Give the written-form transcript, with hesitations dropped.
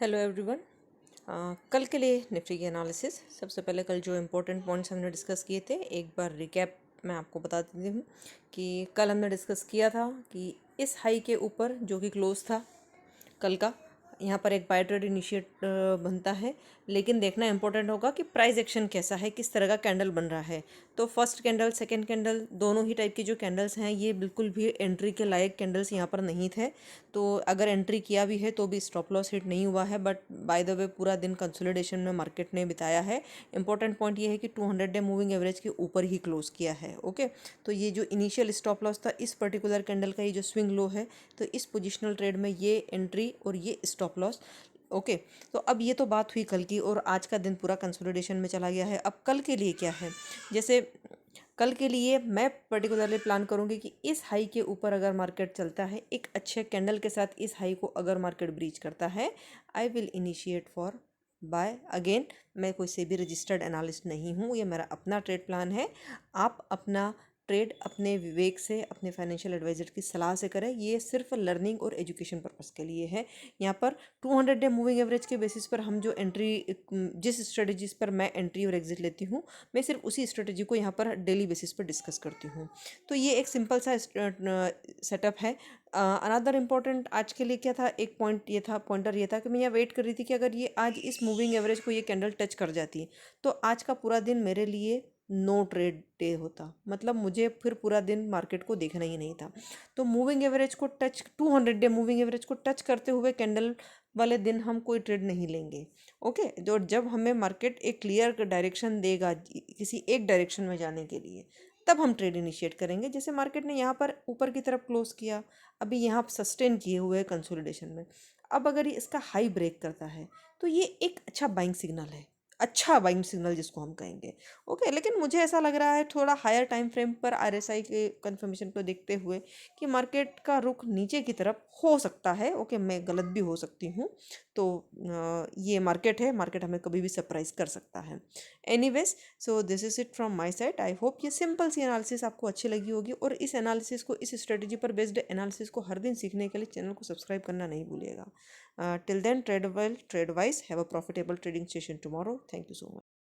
Hello everyone. कल के लिए निफ्टी की एनालिसिस। सबसे पहले कल जो इम्पोर्टेंट पॉइंट्स हमने डिस्कस किए थे एक बार रिकैप मैं आपको बता देती हूँ कि कल हमने डिस्कस किया था कि इस हाई के ऊपर जो कि क्लोज था कल का, यहाँ पर एक बाय ट्रेड इनिशिएट बनता है, लेकिन देखना इंपॉर्टेंट होगा कि प्राइस एक्शन कैसा है, किस तरह का कैंडल बन रहा है। तो फर्स्ट कैंडल सेकंड कैंडल दोनों ही टाइप की जो कैंडल्स हैं ये बिल्कुल भी एंट्री के लायक कैंडल्स यहाँ पर नहीं थे। तो अगर एंट्री किया भी है तो भी स्टॉप लॉस हिट नहीं हुआ है, बट बाय द वे पूरा दिन कंसोलिडेशन में मार्केट ने बिताया है। इंपॉर्टेंट पॉइंट ये है कि 200 डे मूविंग एवरेज के ऊपर ही क्लोज किया है। ओके, तो ये जो इनिशियल स्टॉप लॉस था इस पर्टिकुलर कैंडल का, ये जो स्विंग लो है, तो इस पोजिशनल ट्रेड में ये एंट्री और ये स्टॉप लॉस। ओके, तो अब ये तो बात हुई कल की, और आज का दिन पूरा कंसोलिडेशन में चला गया है। अब कल के लिए क्या है, जैसे कल के लिए मैं पर्टिकुलरली प्लान करूंगी कि इस हाई के ऊपर अगर मार्केट चलता है एक अच्छे कैंडल के साथ, इस हाई को अगर मार्केट ब्रीच करता है, I will initiate for buy again. मैं कोई से भी रजिस्टर्ड एनालिस्ट नहीं हूँ, ये मेरा अपना ट्रेड प्लान है। आप अपना ट्रेड अपने विवेक से, अपने फाइनेंशियल एडवाइजर की सलाह से करें। ये सिर्फ लर्निंग और एजुकेशन पर्पस के लिए है। यहाँ पर 200 डे मूविंग एवरेज के बेसिस पर हम जो एंट्री, जिस स्ट्रेटजीज पर मैं एंट्री और एग्जिट लेती हूँ, मैं सिर्फ उसी स्ट्रेटजी को यहाँ पर डेली बेसिस पर डिस्कस करती हूँ। तो ये एक सिंपल सा सेटअप है। अनदर इम्पॉर्टेंट आज के लिए क्या था, एक पॉइंट ये था, पॉइंटर ये था कि मैं यहाँ वेट कर रही थी कि अगर ये आज इस मूविंग एवरेज को ये कैंडल टच कर जाती तो आज का पूरा दिन मेरे लिए नो ट्रेड डे होता, मतलब मुझे फिर पूरा दिन मार्केट को देखना ही नहीं था। तो मूविंग एवरेज को टच, 200 डे मूविंग एवरेज को टच करते हुए कैंडल वाले दिन हम कोई ट्रेड नहीं लेंगे। ओके, जो जब हमें मार्केट एक क्लियर डायरेक्शन देगा किसी एक डायरेक्शन में जाने के लिए, तब हम ट्रेड इनिशिएट करेंगे। जैसे मार्केट ने यहाँ पर ऊपर की तरफ क्लोज किया, अभी यहाँ सस्टेन किए हुए कंसोलिडेशन में। अब अगर ये इसका हाई ब्रेक करता है तो ये एक अच्छा बाइंग सिग्नल है, अच्छा बाइंग सिग्नल जिसको हम कहेंगे। ओके, लेकिन मुझे ऐसा लग रहा है थोड़ा हायर टाइम फ्रेम पर आरएसआई के कंफर्मेशन को देखते हुए कि मार्केट का रुख नीचे की तरफ हो सकता है। ओके, मैं गलत भी हो सकती हूँ। तो ये मार्केट है, मार्केट हमें कभी भी सरप्राइज कर सकता है। Anyways, so this is it from my side. I hope ये सिंपल सी एनालिसिस आपको अच्छी लगी होगी, और इस एनालिसिस को, इस स्ट्रेटजी पर बेस्ड एनालिसिस को हर दिन सीखने के लिए चैनल को सब्सक्राइब करना नहीं भूलिएगा। Till then, trade well, trade wise. Have a profitable trading session tomorrow. Thank you so much.